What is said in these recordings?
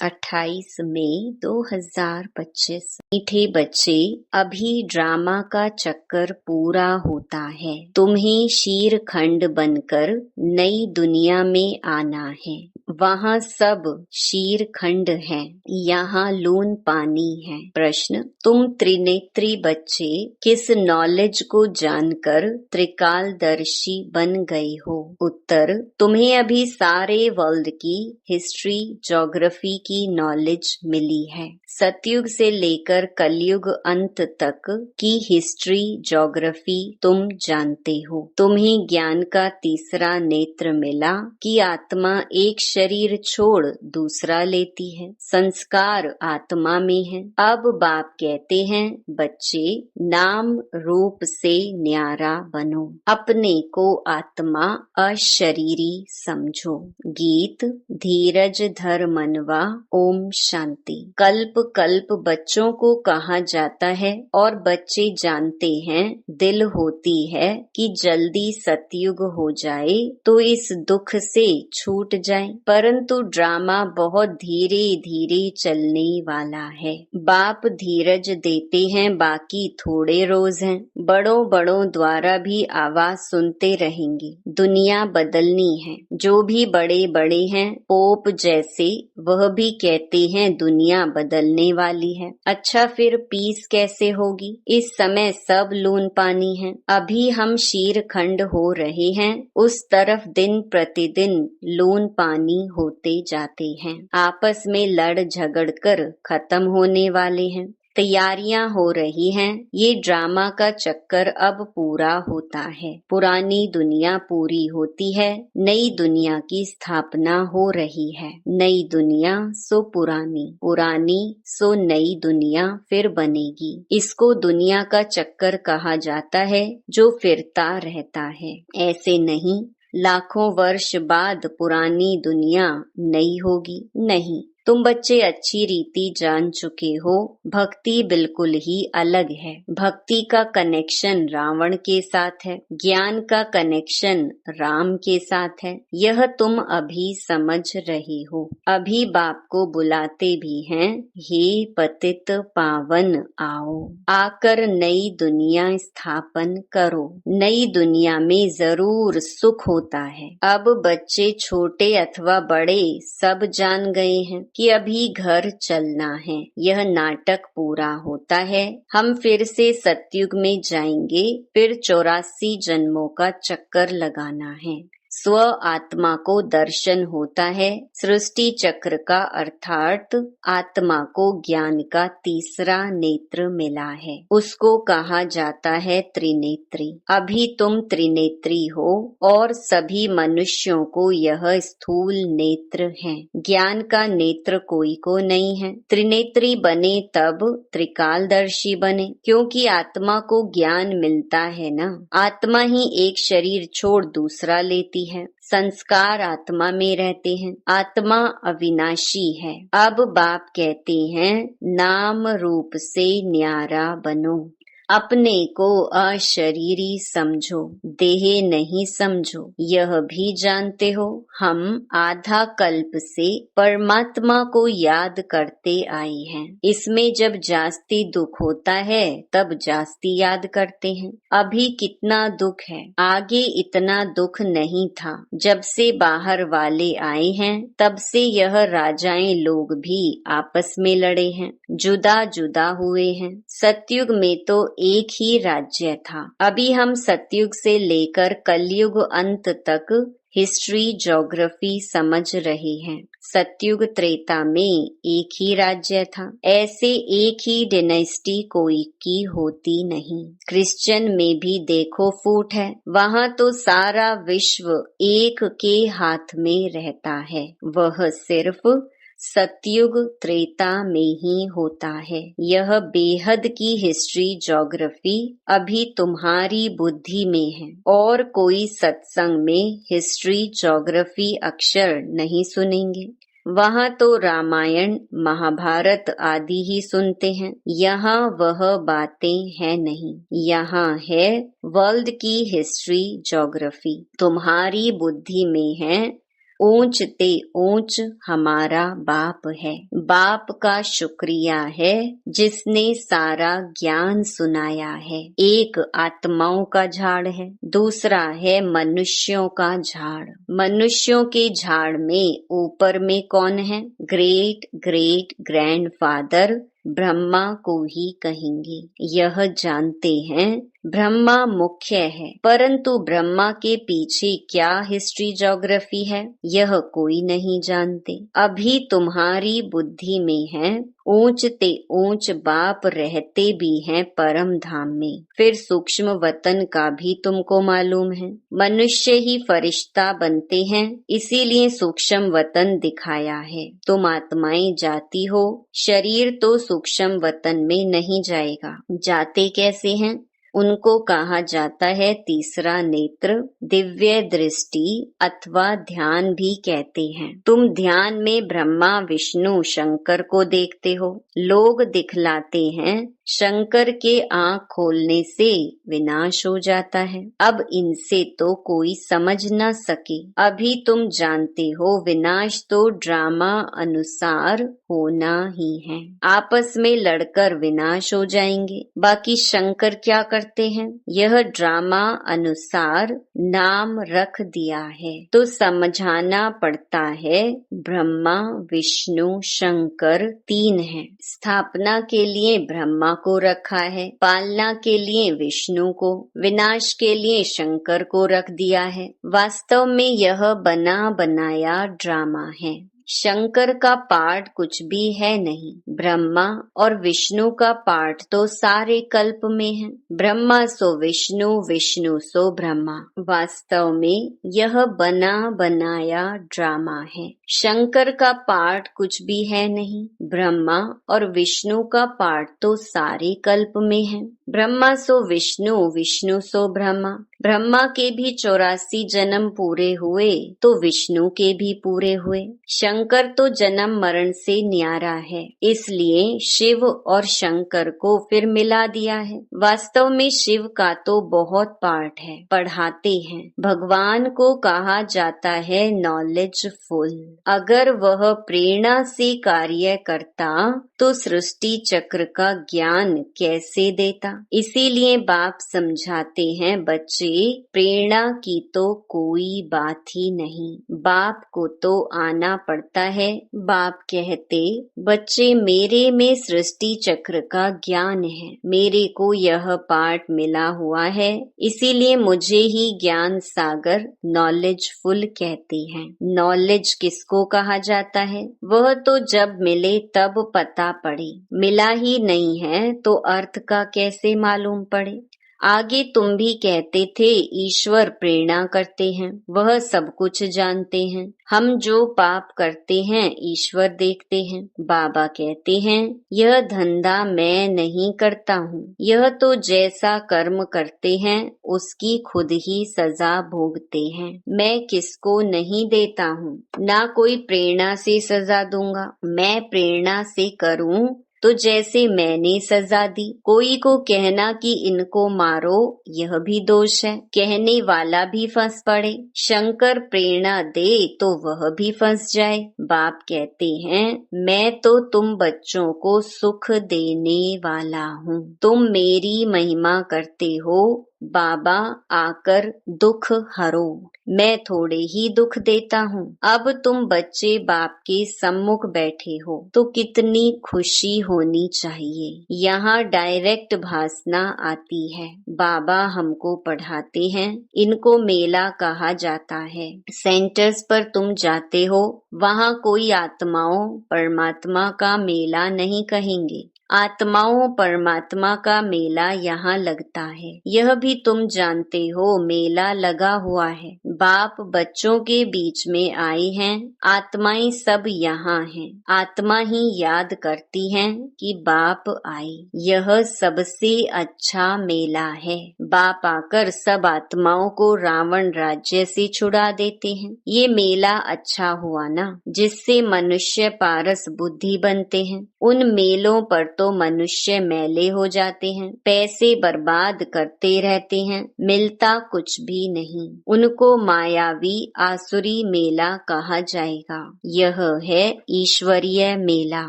28 मई 2025। मीठे बच्चे, अभी ड्रामा का चक्कर पूरा होता है। तुम्हें शीरखंड बनकर नई दुनिया में आना है। वहाँ सब शीरखंड है, यहाँ लून पानी है। प्रश्न, तुम त्रिनेत्री बच्चे किस नॉलेज को जानकर त्रिकालदर्शी बन गए हो? उत्तर, तुम्हें अभी सारे वर्ल्ड की हिस्ट्री, ज्योग्राफी की नॉलेज मिली है। सतयुग से लेकर कलयुग अंत तक की हिस्ट्री, ज्योग्राफी तुम जानते हो। तुम्हें ज्ञान का तीसरा नेत्र मिला कि आत्मा एक शरीर छोड़ दूसरा लेती है। संस्कार आत्मा में है। अब बाप कहते हैं, बच्चे नाम रूप से न्यारा बनो, अपने को आत्मा अशरीरी समझो। गीत, धीरज धर मनवा, ओम शांति। कल्प कल्प बच्चों को कहा जाता है और बच्चे जानते हैं, दिल होती है कि जल्दी सतयुग हो जाए तो इस दुख से छूट जाए, परंतु ड्रामा बहुत धीरे धीरे चलने वाला है। बाप धीरज देते हैं, बाकी थोड़े रोज हैं। बड़ों बड़ों द्वारा भी आवाज सुनते रहेंगे। दुनिया बदलनी है। जो भी बड़े बड़े हैं, पोप जैसे, वह भी कहते हैं दुनिया बदलने वाली है। अच्छा, फिर पीस कैसे होगी? इस समय सब लून पानी है। अभी हम शीरखंड हो रहे हैं, उस तरफ दिन प्रतिदिन लून पानी होते जाते हैं। आपस में लड़ झगड़ कर खत्म होने वाले हैं। तैयारियां हो रही हैं। ये ड्रामा का चक्कर अब पूरा होता है। पुरानी दुनिया पूरी होती है, नई दुनिया की स्थापना हो रही है। नई दुनिया सो पुरानी, पुरानी सो नई दुनिया फिर बनेगी। इसको दुनिया का चक्कर कहा जाता है, जो फिरता रहता है। ऐसे नहीं लाखों वर्ष बाद पुरानी दुनिया नई होगी, नहीं। तुम बच्चे अच्छी रीति जान चुके हो, भक्ति बिल्कुल ही अलग है। भक्ति का कनेक्शन रावण के साथ है, ज्ञान का कनेक्शन राम के साथ है। यह तुम अभी समझ रहे हो। अभी बाप को बुलाते भी हैं, हे पतित पावन आओ, आकर नई दुनिया स्थापन करो। नई दुनिया में जरूर सुख होता है। अब बच्चे छोटे अथवा बड़े सब जान गए हैं कि अभी घर चलना है। यह नाटक पूरा होता है। हम फिर से सतयुग में जाएंगे, फिर 84 जन्मों का चक्कर लगाना है। स्व आत्मा को दर्शन होता है। सृष्टि चक्र का अर्थात आत्मा को ज्ञान का तीसरा नेत्र मिला है, उसको कहा जाता है त्रिनेत्री। अभी तुम त्रिनेत्री हो और सभी मनुष्यों को यह स्थूल नेत्र है। ज्ञान का नेत्र कोई को नहीं है। त्रिनेत्री बने तब त्रिकालदर्शी बने, क्योंकि आत्मा को ज्ञान मिलता है ना। आत्मा ही एक शरीर छोड़ दूसरा लेती है। संस्कार आत्मा में रहते हैं। आत्मा अविनाशी है। अब बाप कहते हैं, नाम रूप से न्यारा बनो, अपने को अशरीरी समझो, देह नहीं समझो। यह भी जानते हो, हम आधा कल्प से परमात्मा को याद करते आए हैं। इसमें जब जास्ती दुख होता है तब जास्ती याद करते हैं। अभी कितना दुख है, आगे इतना दुख नहीं था। जब से बाहर वाले आए हैं, तब से यह राजाएं लोग भी आपस में लड़े हैं, जुदा जुदा हुए हैं। सतयुग में तो एक ही राज्य था। अभी हम सतयुग से लेकर कलयुग अंत तक हिस्ट्री, ज्योग्राफी समझ रहे हैं। सतयुग त्रेता में एक ही राज्य था। ऐसे एक ही डिनेस्टी कोई की होती नहीं। क्रिश्चियन में भी देखो फूट है, वहाँ तो सारा विश्व एक के हाथ में रहता है। वह सिर्फ सतयुग त्रेता में ही होता है। यह बेहद की हिस्ट्री, ज्योग्राफी अभी तुम्हारी बुद्धि में है, और कोई सत्संग में हिस्ट्री, ज्योग्राफी अक्षर नहीं सुनेंगे। वहाँ तो रामायण, महाभारत आदि ही सुनते हैं। यहाँ वह बातें हैं नहीं। यहाँ है वर्ल्ड की हिस्ट्री, ज्योग्राफी तुम्हारी बुद्धि में है। ऊंच ते ऊंच हमारा बाप है। बाप का शुक्रिया है जिसने सारा ज्ञान सुनाया है। एक आत्माओं का झाड़ है, दूसरा है मनुष्यों का झाड़। मनुष्यों के झाड़ में ऊपर में कौन है? ग्रेट ग्रेट ग्रैंडफादर ब्रह्मा को ही कहेंगे। यह जानते हैं ब्रह्मा मुख्य है, परंतु ब्रह्मा के पीछे क्या हिस्ट्री ज्योग्राफी है यह कोई नहीं जानते। अभी तुम्हारी बुद्धि में है ऊंच ते ऊंच बाप रहते भी हैं परम धाम में। फिर सूक्ष्म वतन का भी तुमको मालूम है। मनुष्य ही फरिश्ता बनते हैं, इसीलिए सूक्ष्म वतन दिखाया है। तुम आत्माएं जाती हो, शरीर तो सूक्ष्म वतन में नहीं जाएगा। जाते कैसे हैं? उनको कहा जाता है तीसरा नेत्र, दिव्य दृष्टि अथवा ध्यान भी कहते हैं। तुम ध्यान में ब्रह्मा विष्णु शंकर को देखते हो। लोग दिखलाते हैं शंकर के आँख खोलने से विनाश हो जाता है। अब इनसे तो कोई समझ न सके। अभी तुम जानते हो विनाश तो ड्रामा अनुसार होना ही है। आपस में लड़कर विनाश हो जाएंगे। बाकी शंकर क्या करते हैं? यह ड्रामा अनुसार नाम रख दिया है तो समझाना पड़ता है। ब्रह्मा विष्णु शंकर तीन हैं। स्थापना के लिए ब्रह्मा को रखा है, पालना के लिए विष्णु को, विनाश के लिए शंकर को रख दिया है। वास्तव में यह बना बनाया ड्रामा है। शंकर का पार्ट कुछ भी है नहीं। ब्रह्मा और विष्णु का पार्ट तो सारे कल्प में है। ब्रह्मा सो विष्णु, विष्णु सो ब्रह्मा। वास्तव में यह बना बनाया ड्रामा है। शंकर का पार्ट कुछ भी है नहीं। ब्रह्मा और विष्णु का पार्ट तो सारे कल्प में है। ब्रह्मा सो विष्णु, विष्णु सो ब्रह्मा। ब्रह्मा के भी 84 जन्म पूरे हुए तो विष्णु के भी पूरे हुए। शंकर तो जन्म मरण से न्यारा है, इसलिए शिव और शंकर को फिर मिला दिया है। वास्तव में शिव का तो बहुत पार्ट है, पढ़ाते हैं। भगवान को कहा जाता है नॉलेजफुल। अगर वह प्रेरणा से कार्य करता तो सृष्टि चक्र का ज्ञान कैसे देता? इसीलिए बाप समझाते हैं बच्चे, प्रेरणा की तो कोई बात ही नहीं, बाप को तो आना पड़ता है। बाप कहते बच्चे मेरे में सृष्टि चक्र का ज्ञान है, मेरे को यह पाठ मिला हुआ है, इसीलिए मुझे ही ज्ञान सागर नॉलेजफुल कहते हैं। नॉलेज किसको कहा जाता है? वह तो जब मिले तब पता पड़े, मिला ही नहीं है तो अर्थ का कैसे मालूम पड़े? आगे तुम भी कहते थे ईश्वर प्रेरणा करते हैं, वह सब कुछ जानते हैं। हम जो पाप करते हैं ईश्वर देखते हैं। बाबा कहते हैं यह धंधा मैं नहीं करता हूँ, यह तो जैसा कर्म करते हैं उसकी खुद ही सजा भोगते हैं। मैं किसको नहीं देता हूँ, ना कोई प्रेरणा से सजा दूंगा। मैं प्रेरणा से करूँ तो जैसे मैंने सजा दी। कोई को कहना कि इनको मारो यह भी दोष है, कहने वाला भी फंस पड़े। शंकर प्रेरणा दे तो वह भी फंस जाए। बाप कहते हैं मैं तो तुम बच्चों को सुख देने वाला हूँ, तुम मेरी महिमा करते हो। बाबा आकर दुख हरो, मैं थोड़े ही दुख देता हूँ। अब तुम बच्चे बाप के सम्मुख बैठे हो तो कितनी खुशी होनी चाहिए। यहाँ डायरेक्ट भाषणा आती है। बाबा हमको पढ़ाते हैं, इनको मेला कहा जाता है। सेंटर्स पर तुम जाते हो, वहाँ कोई आत्माओं परमात्मा का मेला नहीं कहेंगे, आत्माओं परमात्मा का मेला यहाँ लगता है। यह भी तुम जानते हो मेला लगा हुआ है। बाप बच्चों के बीच में आए हैं, आत्माएं सब यहाँ हैं। आत्मा ही याद करती हैं कि बाप आए। यह सबसे अच्छा मेला है। बाप आकर सब आत्माओं को रावण राज्य से छुड़ा देते हैं। ये मेला अच्छा हुआ ना, जिससे मनुष्य पारस बुद्धि बनते हैं। उन मेलों पर तो तो मनुष्य मैले हो जाते हैं, पैसे बर्बाद करते रहते हैं, मिलता कुछ भी नहीं। उनको मायावी आसुरी मेला कहा जाएगा। यह है ईश्वरीय मेला।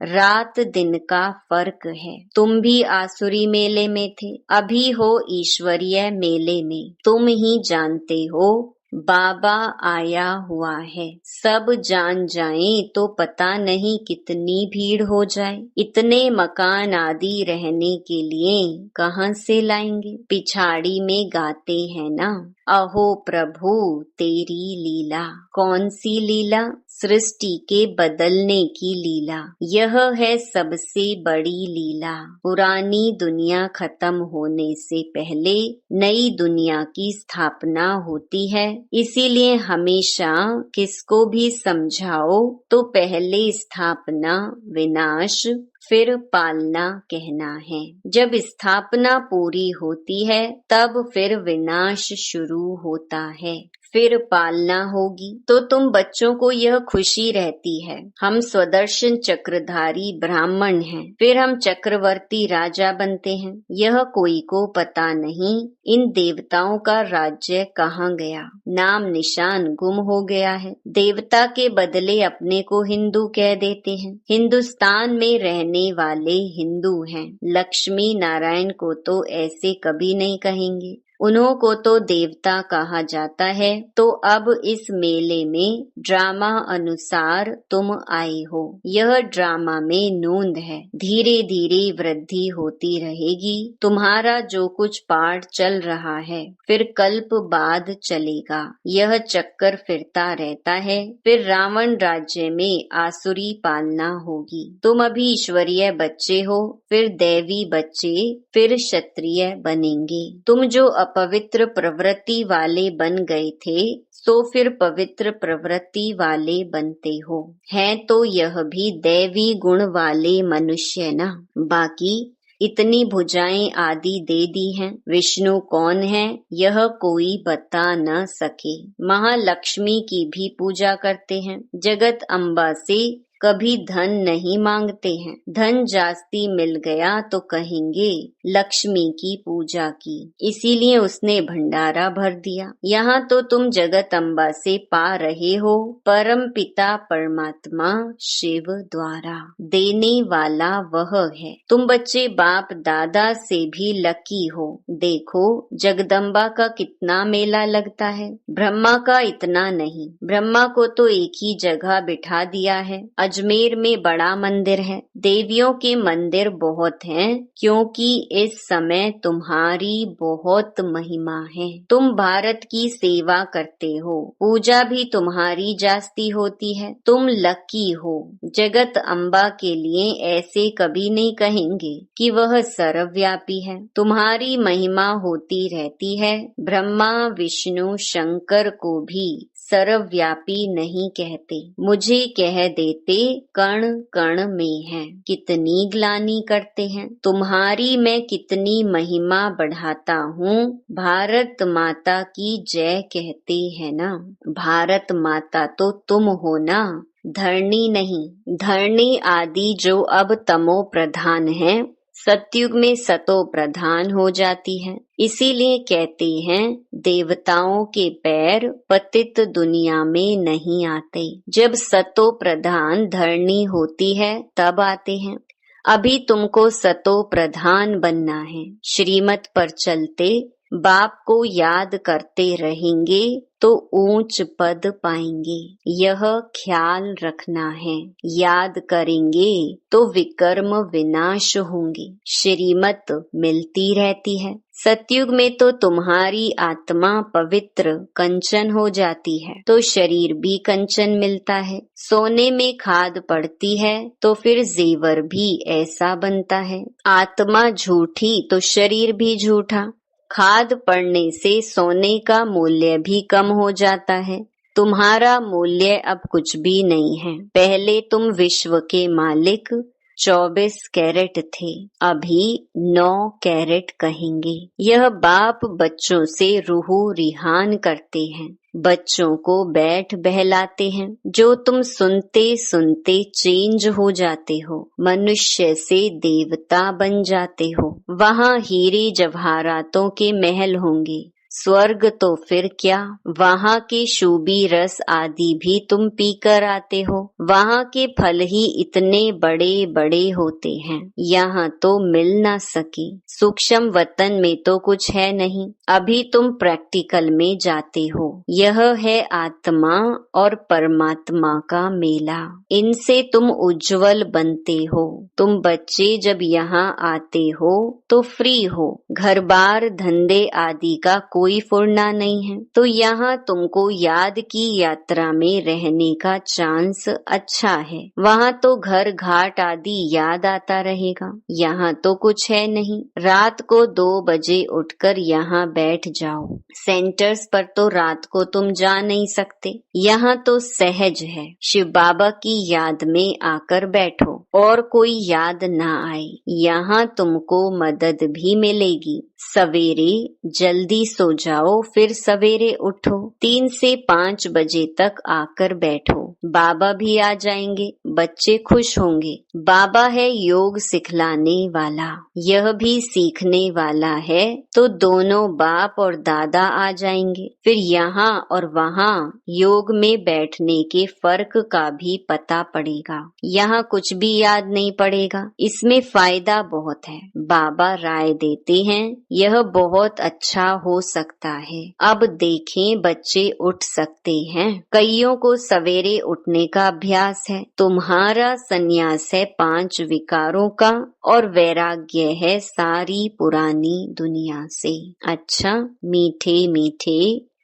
रात दिन का फर्क है। तुम भी आसुरी मेले में थे, अभी हो ईश्वरीय मेले में। तुम ही जानते हो बाबा आया हुआ है। सब जान जाएं तो पता नहीं कितनी भीड़ हो जाए। इतने मकान आदि रहने के लिए कहाँ से लाएंगे? पिछाड़ी में गाते हैं ना, अहो प्रभु तेरी लीला। कौन सी लीला? सृष्टि के बदलने की लीला। यह है सबसे बड़ी लीला। पुरानी दुनिया खत्म होने से पहले नई दुनिया की स्थापना होती है। इसीलिए हमेशा किसको भी समझाओ तो पहले स्थापना, विनाश, फिर पालना कहना है। जब स्थापना पूरी होती है तब फिर विनाश शुरू होता है, फिर पालना होगी। तो तुम बच्चों को यह खुशी रहती है, हम स्वदर्शन चक्रधारी ब्राह्मण हैं, फिर हम चक्रवर्ती राजा बनते हैं। यह कोई को पता नहीं इन देवताओं का राज्य कहाँ गया, नाम निशान गुम हो गया है। देवता के बदले अपने को हिंदू कह देते हैं। हिंदुस्तान में रहने वाले हिंदू हैं। लक्ष्मी नारायण को तो ऐसे कभी नहीं कहेंगे, उन्हों को तो देवता कहा जाता है। तो अब इस मेले में ड्रामा अनुसार तुम आए हो। यह ड्रामा में नोंद है, धीरे धीरे वृद्धि होती रहेगी। तुम्हारा जो कुछ पाठ चल रहा है फिर कल्प बाद चलेगा। यह चक्कर फिरता रहता है। फिर रावण राज्य में आसुरी पालना होगी। तुम अभी ईश्वरीय बच्चे हो, फिर दैवी बच्चे, फिर क्षत्रिय बनेंगे। तुम जो अपवित्र प्रवृत्ति वाले बन गए थे तो फिर पवित्र प्रवृत्ति वाले बनते हो। हैं तो यह भी दैवी गुण वाले मनुष्य ना। बाकी इतनी भुजाएं आदि दे दी हैं। विष्णु कौन है यह कोई बता न सके। महालक्ष्मी की भी पूजा करते हैं। जगत अम्बा से कभी धन नहीं मांगते हैं। धन जास्ती मिल गया तो कहेंगे लक्ष्मी की पूजा की, इसीलिए उसने भंडारा भर दिया। यहाँ तो तुम जगत अम्बा से पा रहे हो परम पिता परमात्मा शिव द्वारा। देने वाला वह है। तुम बच्चे बाप दादा से भी लकी हो। देखो जगदम्बा का कितना मेला लगता है, ब्रह्मा का इतना नहीं। ब्रह्मा को तो एक ही जगह बिठा दिया है। अजमेर में बड़ा मंदिर है। देवियों के मंदिर बहुत हैं, क्योंकि इस समय तुम्हारी बहुत महिमा है। तुम भारत की सेवा करते हो, पूजा भी तुम्हारी जास्ती होती है। तुम लकी हो। जगत अम्बा के लिए ऐसे कभी नहीं कहेंगे कि वह सर्वव्यापी है। तुम्हारी महिमा होती रहती है। ब्रह्मा विष्णु शंकर को भी सर्वव्यापी नहीं कहते, मुझे कह देते कण कण में है। कितनी ग्लानि करते हैं। तुम्हारी मैं कितनी महिमा बढ़ाता हूँ। भारत माता की जय कहते हैं ना। भारत माता तो तुम हो ना, धरणी नहीं। धरणी आदि जो अब तमो प्रधान है, सतयुग में सतो प्रधान हो जाती है। इसीलिए कहते हैं देवताओं के पैर पतित दुनिया में नहीं आते। जब सतो प्रधान धरणी होती है तब आते हैं। अभी तुमको सतो प्रधान बनना है। श्रीमत पर चलते बाप को याद करते रहेंगे तो ऊंच पद पाएंगे। यह ख्याल रखना है। याद करेंगे तो विकर्म विनाश होंगे। श्रीमत मिलती रहती है। सतयुग में तो तुम्हारी आत्मा पवित्र कंचन हो जाती है तो शरीर भी कंचन मिलता है। सोने में खाद पड़ती है तो फिर जेवर भी ऐसा बनता है। आत्मा झूठी तो शरीर भी झूठा। खाद पड़ने से सोने का मूल्य भी कम हो जाता है। तुम्हारा मूल्य अब कुछ भी नहीं है। पहले तुम विश्व के मालिक 24 कैरेट थे, अभी 9 कैरेट कहेंगे। यह बाप बच्चों से रूह रिहान करते हैं। बच्चों को बैठ बहलाते हैं, जो तुम सुनते सुनते चेंज हो जाते हो, मनुष्य से देवता बन जाते हो। वहाँ हीरे जवाहरातों के महल होंगे, स्वर्ग तो फिर क्या, वहाँ के शूबी रस आदि भी तुम पीकर आते हो। वहाँ के फल ही इतने बड़े बड़े होते हैं, यहाँ तो मिल ना सके। सूक्ष्म वतन में तो कुछ है नहीं, अभी तुम प्रैक्टिकल में जाते हो। यह है आत्मा और परमात्मा का मेला, इनसे तुम उज्जवल बनते हो। तुम बच्चे जब यहाँ आते हो तो फ्री हो, घर बार धंधे आदि का कोई फुर्ना नहीं है, तो यहाँ तुमको याद की यात्रा में रहने का चांस अच्छा है। वहाँ तो घर घाट आदि याद आता रहेगा, यहाँ तो कुछ है नहीं। रात को 2 बजे उठकर यहाँ बैठ जाओ। सेंटर्स पर तो रात को तुम जा नहीं सकते, यहाँ तो सहज है। शिव बाबा की याद में आकर बैठो और कोई याद ना आए, यहाँ तुमको मदद भी मिलेगी। सवेरे जल्दी सो जाओ, फिर सवेरे उठो। 3 से 5 बजे तक आकर बैठो, बाबा भी आ जाएंगे, बच्चे खुश होंगे। बाबा है योग सिखलाने वाला, यह भी सीखने वाला है, तो दोनों बाप और दादा आ जाएंगे। फिर यहाँ और वहाँ योग में बैठने के फर्क का भी पता पड़ेगा। यहाँ कुछ भी याद नहीं पड़ेगा, इसमें फायदा बहुत है। बाबा राय देते हैं, यह बहुत अच्छा हो सकता है। अब देखें, बच्चे उठ सकते हैं। कईयों को सवेरे उठने का अभ्यास है। तुम्हारा संन्यास है 5 विकारों का और वैराग्य है सारी पुरानी दुनिया से। अच्छा, मीठे मीठे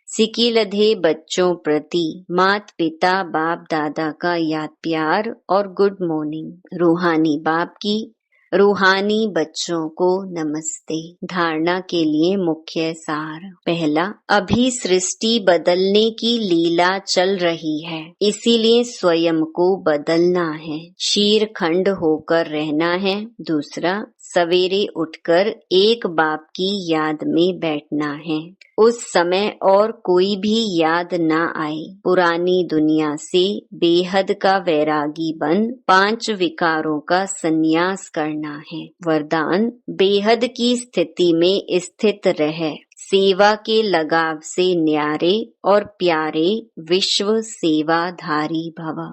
सिकिलधे बच्चों प्रति मात पिता बाप दादा का याद प्यार और गुड मॉर्निंग। रूहानी बाप की रूहानी बच्चों को नमस्ते। धारणा के लिए मुख्य सार। पहला, अभी सृष्टि बदलने की लीला चल रही है, इसीलिए स्वयं को बदलना है, शीर खंड होकर रहना है। दूसरा, सवेरे उठकर एक बाप की याद में बैठना है, उस समय और कोई भी याद ना आए। पुरानी दुनिया से बेहद का वैरागी बन 5 विकारों का संन्यास करना है। वरदान, बेहद की स्थिति में स्थित रहे, सेवा के लगाव से न्यारे और प्यारे विश्व सेवाधारी भव।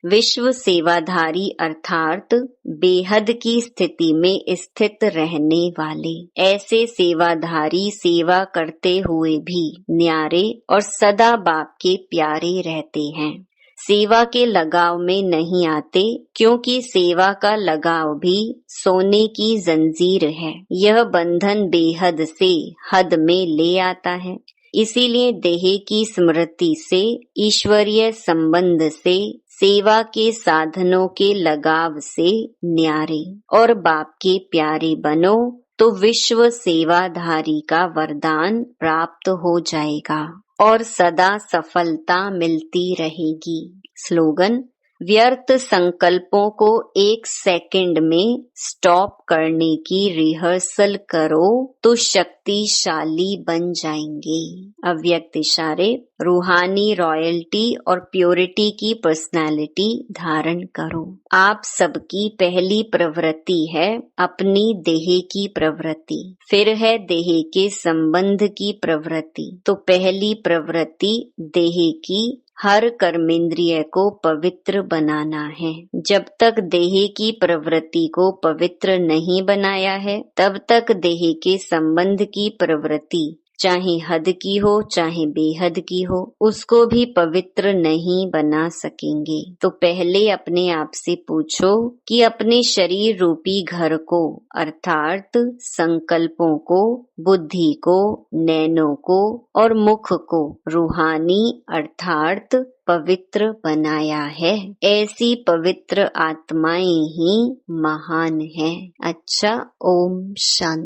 विश्व सेवाधारी अर्थात बेहद की स्थिति में स्थित रहने वाले। ऐसे सेवाधारी सेवा करते हुए भी न्यारे और सदा बाप के प्यारे रहते हैं। सेवा के लगाव में नहीं आते, क्योंकि सेवा का लगाव भी सोने की जंजीर है। यह बंधन बेहद से हद में ले आता है। इसीलिए देह की स्मृति से, ईश्वरीय संबंध से, सेवा के साधनों के लगाव से न्यारे और बाप के प्यारे बनो, तो विश्व सेवाधारी का वरदान प्राप्त हो जाएगा और सदा सफलता मिलती रहेगी। स्लोगन, व्यर्थ संकल्पों को 1 सेकंड में स्टॉप करने की रिहर्सल करो तो शक्तिशाली बन जाएंगे। अव्यक्त इशारे, रूहानी रॉयल्टी और प्योरिटी की पर्सनालिटी धारण करो। आप सबकी पहली प्रवृत्ति है अपनी देह की प्रवृत्ति, फिर है देह के संबंध की प्रवृत्ति। तो पहली प्रवृत्ति देह की, हर कर्मेंद्रिय को पवित्र बनाना है। जब तक देह की प्रवृत्ति को पवित्र नहीं बनाया है, तब तक देह के संबंध की प्रवृत्ति, चाहे हद की हो चाहे बेहद की हो, उसको भी पवित्र नहीं बना सकेंगे। तो पहले अपने आप से पूछो कि अपने शरीर रूपी घर को, अर्थात संकल्पों को, बुद्धि को, नैनों को और मुख को रूहानी अर्थात पवित्र बनाया है। ऐसी पवित्र आत्माएं ही महान हैं। अच्छा, ओम शांति।